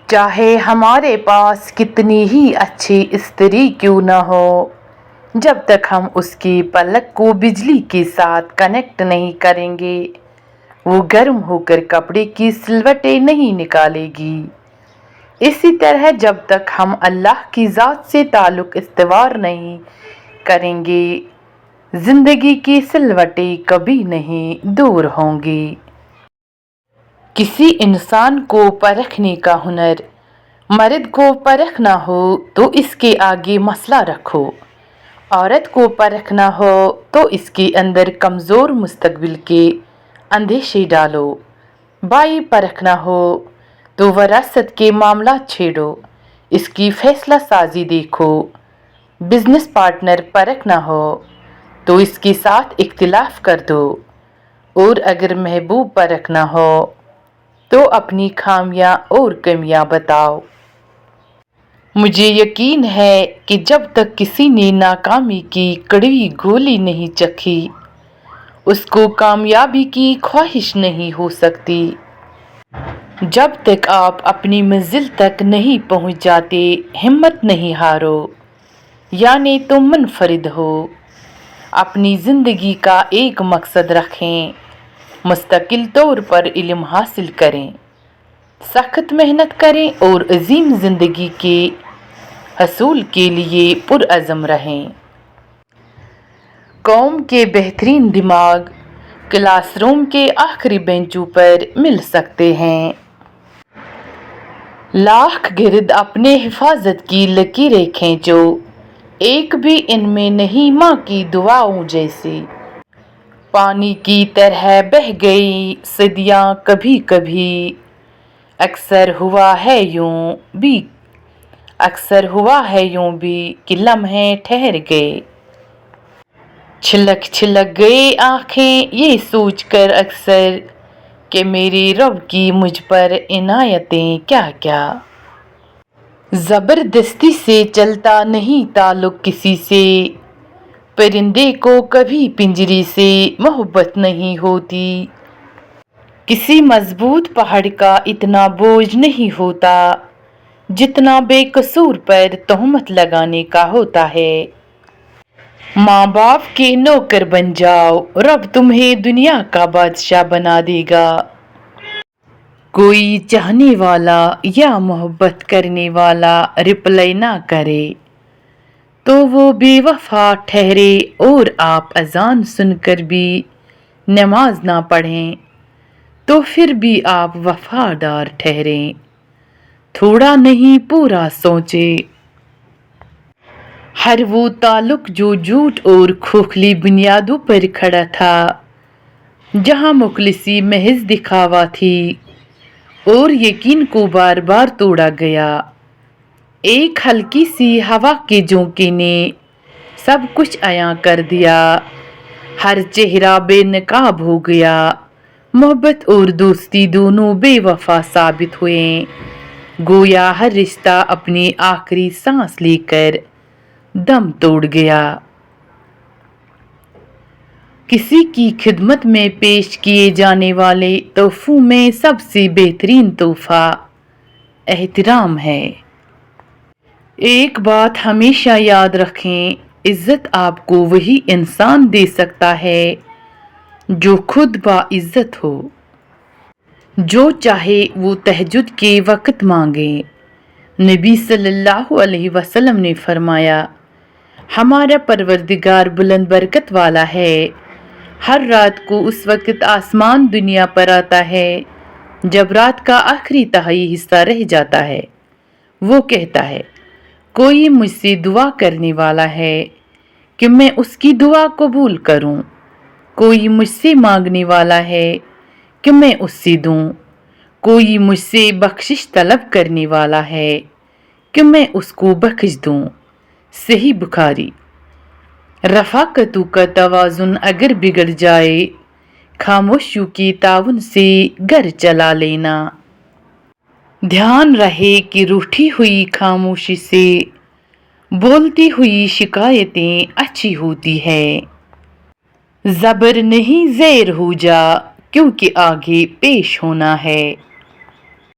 چاہے ہمارے پاس کتنی ہی اچھی استری کیوں نہ ہو، جب تک ہم اس کی پلک کو بجلی کے ساتھ کنیکٹ نہیں کریں گے وہ گرم ہو کر کپڑے کی سلوٹیں نہیں نکالے گی۔ اسی طرح جب تک ہم اللہ کی ذات سے تعلق استوار نہیں کریں گے زندگی کی سلوٹیں کبھی نہیں دور ہوں گی۔ کسی انسان کو پرکھنے کا ہنر مرد کو پرکھنا ہو تو اس کے آگے مسئلہ رکھو، عورت کو پرکھنا ہو تو اس کے اندر کمزور مستقبل کے اندیشے ڈالو، بھائی پرکھنا ہو تو وراثت کے معاملات چھیڑو، اس کی فیصلہ سازی دیکھو، بزنس پارٹنر پرکھنا ہو تو اس کے ساتھ اختلاف کر دو، اور اگر محبوب پرکھنا ہو تو اپنی خامیاں اور کمیاں بتاؤ۔ مجھے یقین ہے کہ جب تک کسی نے ناکامی کی کڑوی گولی نہیں چکھی اس کو کامیابی کی خواہش نہیں ہو سکتی۔ جب تک آپ اپنی منزل تک نہیں پہنچ جاتے ہمت نہیں ہارو، یعنی تم منفرد ہو۔ اپنی زندگی کا ایک مقصد رکھیں، مستقل طور پر علم حاصل کریں، سخت محنت کریں اور عظیم زندگی کے حصول کے لیے پرعزم رہیں۔ قوم کے بہترین دماغ کلاس روم کے آخری بینچوں پر مل سکتے ہیں، لاکھ گرد اپنے حفاظت کی لکیریں کھینچو، ایک بھی ان میں نہیں ماں کی دعاؤں جیسی۔ پانی کی طرح بہہ گئی صدیاں کبھی کبھی، اکثر ہوا ہے یوں بھی کہ لمحے ٹھہر گئے۔ چھلک گئے آنکھیں یہ سوچ کر اکثر کہ میرے رب کی مجھ پر عنایتیں کیا کیا۔ زبردستی سے چلتا نہیں تعلق کسی سے، پرندے کو کبھی پنجرے سے محبت نہیں ہوتی۔ کسی مضبوط پہاڑ کا اتنا بوجھ نہیں ہوتا جتنا بے قصور پر تہمت لگانے کا ہوتا ہے۔ ماں باپ کے نوکر بن جاؤ، رب تمہیں دنیا کا بادشاہ بنا دے گا۔ کوئی چاہنے والا یا محبت کرنے والا رپلائی نہ کرے تو وہ بے وفا ٹھہرے، اور آپ اذان سن کر بھی نماز نہ پڑھیں تو پھر بھی آپ وفادار ٹھہریں۔ تھوڑا نہیں پورا سوچیں۔ ہر وہ تعلق جو جھوٹ اور کھوکھلی بنیادوں پر کھڑا تھا، جہاں مخلصی محض دکھاوا تھی اور یقین کو بار بار توڑا گیا، ایک ہلکی سی ہوا کے جھونکے نے سب کچھ عیاں کر دیا۔ ہر چہرہ بے نقاب ہو گیا، محبت اور دوستی دونوں بے وفا ثابت ہوئے، گویا ہر رشتہ اپنی آخری سانس لے کر دم توڑ گیا۔ کسی کی خدمت میں پیش کیے جانے والے تحفوں میں سب سے بہترین تحفہ احترام ہے۔ ایک بات ہمیشہ یاد رکھیں، عزت آپ کو وہی انسان دے سکتا ہے جو خود باعزت ہو۔ جو چاہے وہ تہجد کے وقت مانگے۔ نبی صلی اللہ علیہ وسلم نے فرمایا، ہمارا پروردگار بلند برکت والا ہے، ہر رات کو اس وقت آسمان دنیا پر آتا ہے جب رات کا آخری تہائی حصہ رہ جاتا ہے۔ وہ کہتا ہے، کوئی مجھ سے دعا کرنے والا ہے کہ میں اس کی دعا قبول کروں، کوئی مجھ سے مانگنے والا ہے کہ میں اس سے دوں، کوئی مجھ سے بخشش طلب کرنے والا ہے کہ میں اس کو بخش دوں۔ صحیح بخاری۔ رفاقتوں کا توازن اگر بگڑ جائے، خاموشیوں کے تعاون سے گھر چلا لینا۔ دھیان رہے کہ روٹھی ہوئی خاموشی سے بولتی ہوئی شکایتیں اچھی ہوتی ہیں۔ زبر نہیں زیر ہو جا، کیونکہ آگے پیش ہونا ہے۔